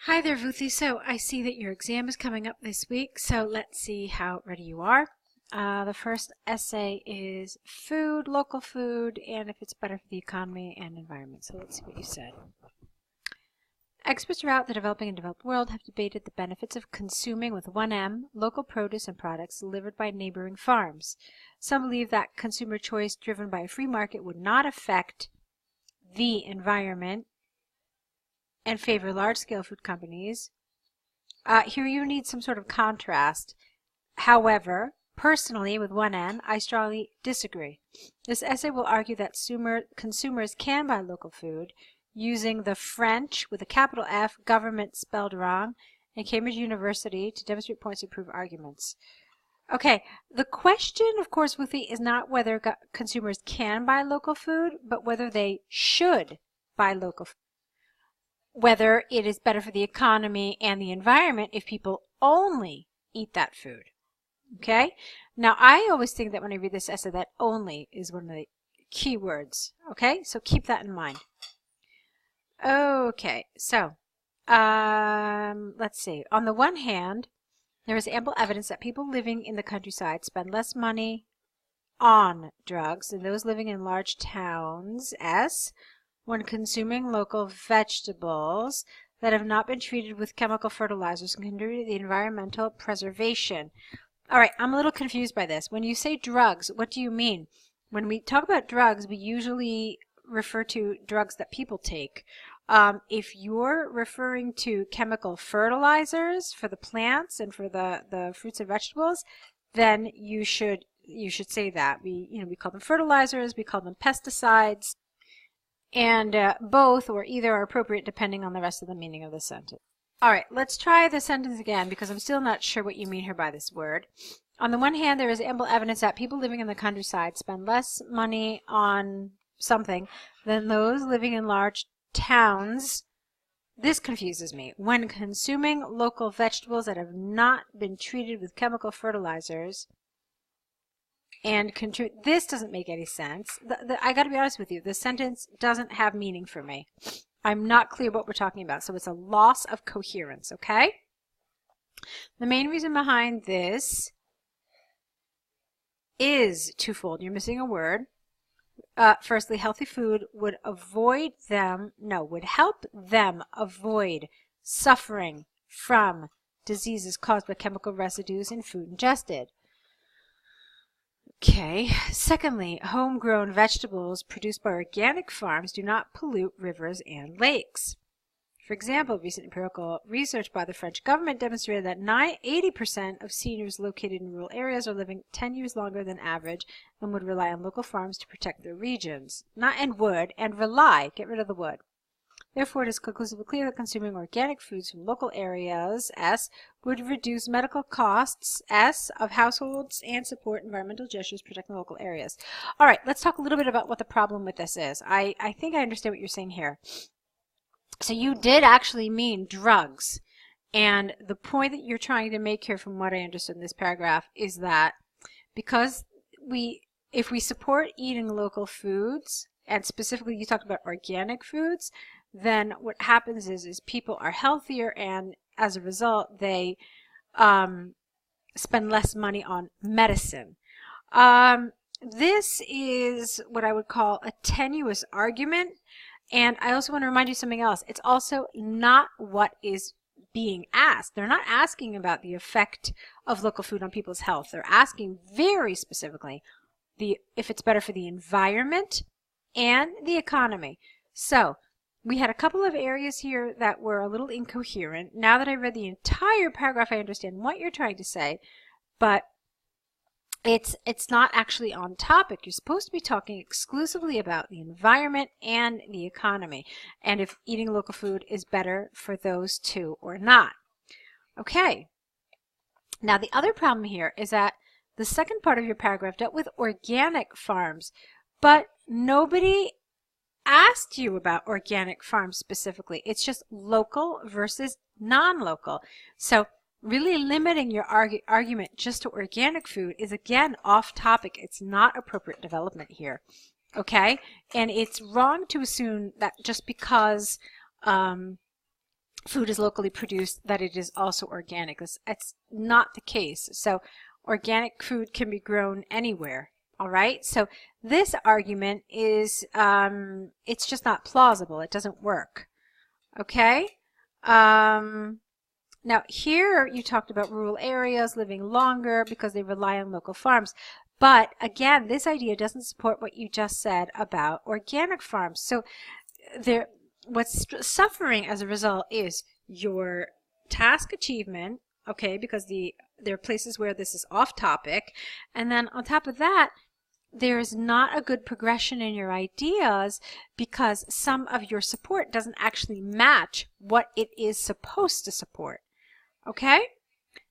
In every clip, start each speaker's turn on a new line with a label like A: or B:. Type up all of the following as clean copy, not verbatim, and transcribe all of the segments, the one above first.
A: Hi there, Vuthy. So I see that your exam is coming up this week, so let's see how ready you are. The first essay is food, local food, and if it's better for the economy and environment. So let's see what you said. Experts throughout the developing and developed world have debated the benefits of consuming with 1M local produce and products delivered by neighboring farms. Some believe that consumer choice driven by a free market would not affect the environment and favor large-scale food companies. Here you need some sort of contrast. However, personally, with 1N, I strongly disagree. This essay will argue that consumers can buy local food using the French with a capital F, government spelled wrong, and Cambridge University to demonstrate points and prove arguments. Okay, the question, of course, Vuthy, is not whether consumers can buy local food, but whether they should buy local food. Whether it is better for the economy and the environment if people only eat that food. Okay? Now, I always think that when I read this essay, that only is one of the key words. Okay? So keep that in mind. Okay, so let's see. On the one hand, there is ample evidence that people living in the countryside spend less money on drugs than those living in large towns, when consuming local vegetables that have not been treated with chemical fertilizers and contribute to the environmental preservation. All right, I'm a little confused by this. When you say drugs, what do you mean? When we talk about drugs, we usually refer to drugs that people take. If you're referring to chemical fertilizers for the plants and for the fruits and vegetables, then you should say that. We call them fertilizers, we call them pesticides. And both or either are appropriate depending on the rest of the meaning of the sentence. All right, let's try the sentence again because I'm still not sure what you mean here by this word. On the one hand, there is ample evidence that people living in the countryside spend less money on something than those living in large towns. This confuses me. When consuming local vegetables that have not been treated with chemical fertilizers, and this doesn't make any sense. I got to be honest with you, the sentence doesn't have meaning for me. I'm not clear what we're talking about, so it's a loss of coherence, okay? The main reason behind this is twofold. You're missing a word. Firstly, healthy food would help them avoid suffering from diseases caused by chemical residues in food ingested. Okay. Secondly, homegrown vegetables produced by organic farms do not pollute rivers and lakes. For example, recent empirical research by the French government demonstrated that 80% of seniors located in rural areas are living 10 years longer than average and would rely on local farms to protect their regions. Rely. Get rid of the would. Therefore, it is conclusively clear that consuming organic foods from local areas, would reduce medical costs, of households, and support environmental gestures protecting local areas. All right, let's talk a little bit about what the problem with this is. I think I understand what you're saying here. So you did actually mean drugs. And the point that you're trying to make here, from what I understood in this paragraph, is that because if we support eating local foods, and specifically you talked about organic foods, then what happens is people are healthier, and as a result, they spend less money on medicine. This is what I would call a tenuous argument, and I also want to remind you something else. It's also not what is being asked. They're not asking about the effect of local food on people's health. They're asking very specifically if it's better for the environment and the economy. So we had a couple of areas here that were a little incoherent. Now that I read the entire paragraph, I understand what you're trying to say, but it's not actually on topic. You're supposed to be talking exclusively about the environment and the economy, and if eating local food is better for those two or not. Okay. Now the other problem here is that the second part of your paragraph dealt with organic farms, but nobody asked you about organic farms specifically. It's just local versus non-local. So really limiting your argument just to organic food is again off topic. It's not appropriate development here. Okay? And it's wrong to assume that just because food is locally produced, that it is also organic. It's not the case. So organic food can be grown anywhere. All right. So this argument is, it's just not plausible. It doesn't work. Okay. Now here you talked about rural areas living longer because they rely on local farms. But again, this idea doesn't support what you just said about organic farms. So what's suffering as a result is your task achievement, okay, because there are places where this is off topic. And then on top of that, there's not a good progression in your ideas because some of your support doesn't actually match what it is supposed to support. Okay?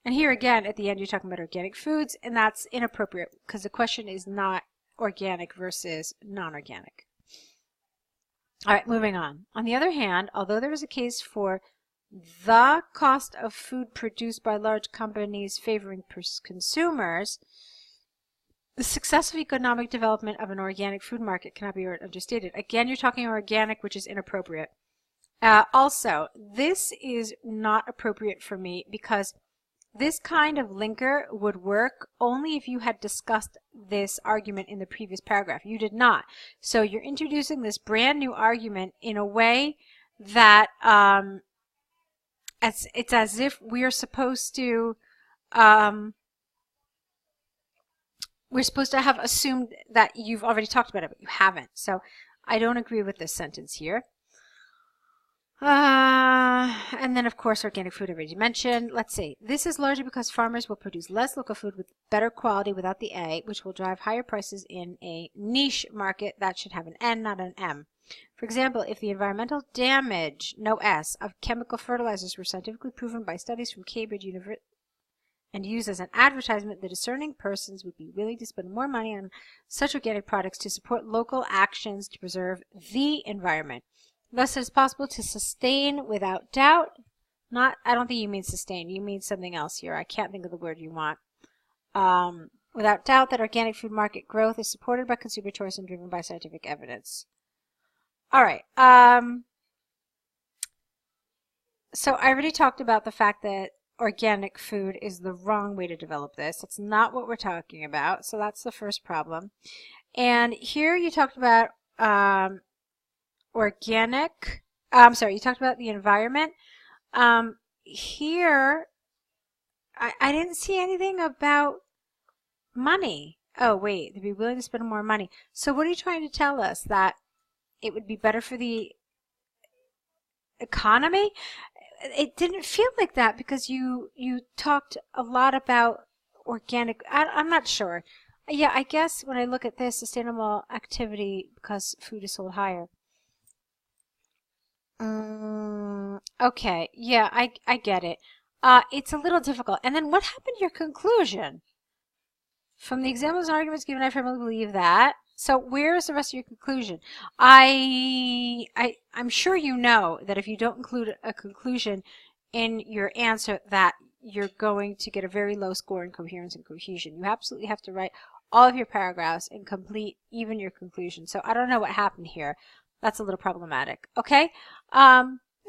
A: And here again, at the end, you're talking about organic foods, and that's inappropriate because the question is not organic versus non-organic. All right, moving on. On the other hand, although there is a case for the cost of food produced by large companies favoring consumers, the successful economic development of an organic food market cannot be understated. Again, you're talking organic, which is inappropriate. Also, this is not appropriate for me because this kind of linker would work only if you had discussed this argument in the previous paragraph. You did not. So you're introducing this brand new argument in a way that it's as if we're supposed to have assumed that you've already talked about it, but you haven't. So I don't agree with this sentence here. And then, of course, organic food I already mentioned. Let's see. This is largely because farmers will produce less local food with better quality without the A, which will drive higher prices in a niche market that should have an N, not an M. For example, if the environmental damage, no S, of chemical fertilizers were scientifically proven by studies from Cambridge University and used as an advertisement, the discerning persons would be willing to spend more money on such organic products to support local actions to preserve the environment. Thus, it is possible to sustain without doubt. I don't think you mean sustain. You mean something else here. I can't think of the word you want. Without doubt that organic food market growth is supported by consumer choice and driven by scientific evidence. All right. So I already talked about the fact that organic food is the wrong way to develop this. That's not what we're talking about. So that's the first problem. And here you talked about organic. I'm sorry, you talked about the environment. Here, I didn't see anything about money. Oh, wait, they'd be willing to spend more money. So what are you trying to tell us? That it would be better for the economy? It didn't feel like that because you talked a lot about organic. I'm not sure. Yeah, I guess when I look at this, sustainable activity because food is sold higher. Okay, yeah, I get it. It's a little difficult. And then what happened to your conclusion? From the examples and arguments given, I firmly believe that. So where is the rest of your conclusion? I'm sure you know that if you don't include a conclusion in your answer that you're going to get a very low score in coherence and cohesion. You absolutely have to write all of your paragraphs and complete even your conclusion. So I don't know what happened here. That's a little problematic. Okay?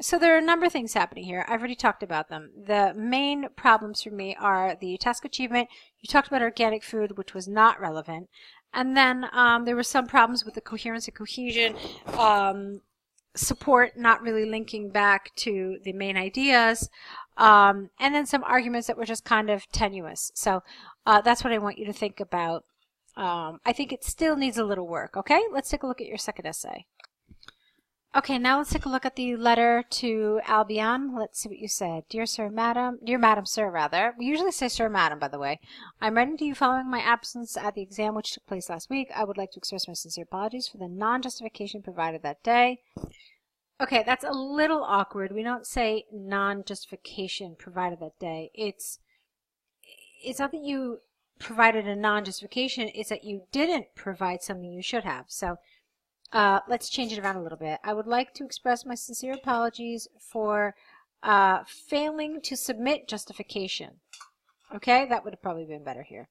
A: So there are a number of things happening here. I've already talked about them. The main problems for me are the task achievement. You talked about organic food, which was not relevant. And then there were some problems with the coherence and cohesion, support not really linking back to the main ideas, and then some arguments that were just kind of tenuous. So that's what I want you to think about. I think it still needs a little work. Okay, let's take a look at your second essay. Okay, now let's take a look at the letter to Albion. Let's see what you said. Dear Madam Sir, rather. We usually say Sir, Madam, by the way. I'm writing to you following my absence at the exam which took place last week. I would like to express my sincere apologies for the non-justification provided that day. Okay, that's a little awkward. We don't say non-justification provided that day. It's not that you provided a non-justification, it's that you didn't provide something you should have. So let's change it around a little bit. I would like to express my sincere apologies for failing to submit justification. Okay, that would have probably been better here.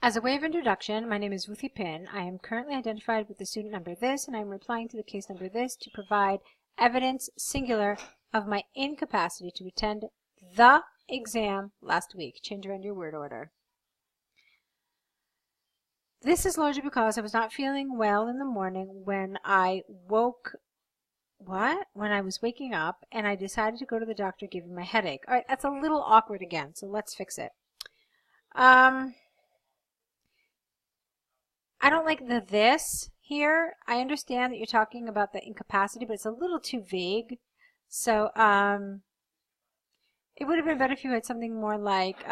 A: As a way of introduction, my name is Vuthy Pin. I am currently identified with the student number this, and I am replying to the case number this to provide evidence, singular, of my incapacity to attend the exam last week. Change around your word order. This is largely because I was not feeling well in the morning when I was waking up and I decided to go to the doctor given my headache. All right, that's a little awkward again, so let's fix it. I don't like the this here. I understand that you're talking about the incapacity, but it's a little too vague. So, it would have been better if you had something more like,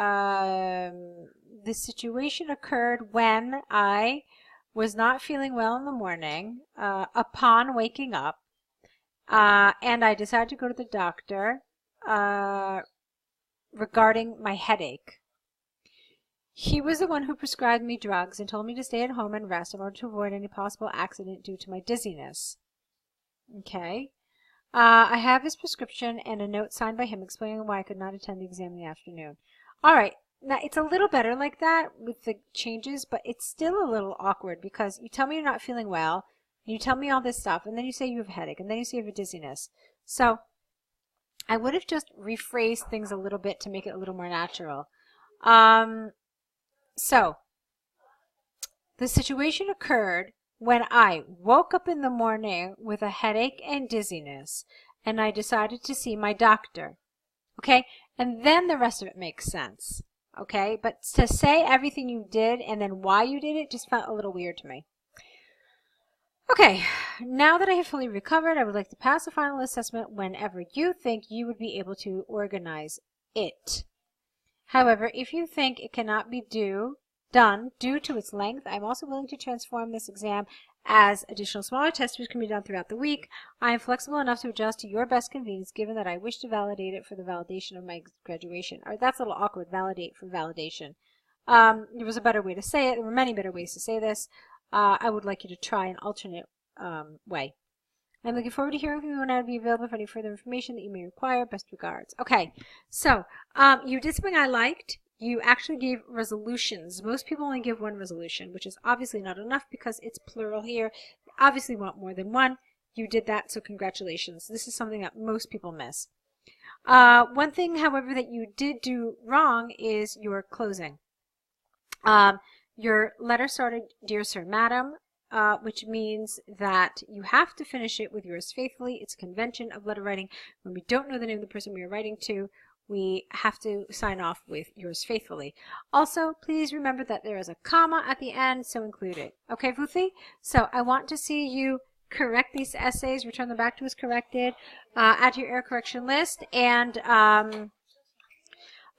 A: the situation occurred when I was not feeling well in the morning, upon waking up, and I decided to go to the doctor, regarding my headache. He was the one who prescribed me drugs and told me to stay at home and rest in order to avoid any possible accident due to my dizziness. Okay. I have his prescription and a note signed by him explaining why I could not attend the exam in the afternoon. All right. Now, it's a little better like that with the changes, but it's still a little awkward because you tell me you're not feeling well, and you tell me all this stuff, and then you say you have a headache, and then you say you have a dizziness. So I would have just rephrased things a little bit to make it a little more natural. So the situation occurred when I woke up in the morning with a headache and dizziness, and I decided to see my doctor. Okay? And then the rest of it makes sense. Okay? But to say everything you did and then why you did it just felt a little weird to me. Okay, now that I have fully recovered, I would like to pass a final assessment whenever you think you would be able to organize it. However, if you think it cannot be done due to its length, I'm also willing to transform this exam as additional smaller tests which can be done throughout the week. I am flexible enough to adjust to your best convenience given that I wish to validate it for the validation of my graduation. Or that's a little awkward, validate for validation. There was a better way to say it. There were many better ways to say this. I would like you to try an alternate way. I'm looking forward to hearing from you when I would be available for any further information that you may require. Best regards. Okay, so you did something I liked. You actually gave resolutions. Most people only give one resolution, which is obviously not enough because it's plural here. You obviously want more than one. You did that, so congratulations. This is something that most people miss. One thing, however, that you did do wrong is your closing. Your letter started, "Dear Sir, Madam," which means that you have to finish it with "yours faithfully." It's a convention of letter writing. When we don't know the name of the person we are writing to, we have to sign off with "yours faithfully." Also, please remember that there is a comma at the end, so include it. Okay, Vuthy? So I want to see you correct these essays, return them back to us corrected, add to your error correction list, and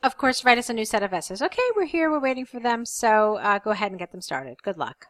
A: of course, write us a new set of essays. Okay, we're here, we're waiting for them, so go ahead and get them started. Good luck.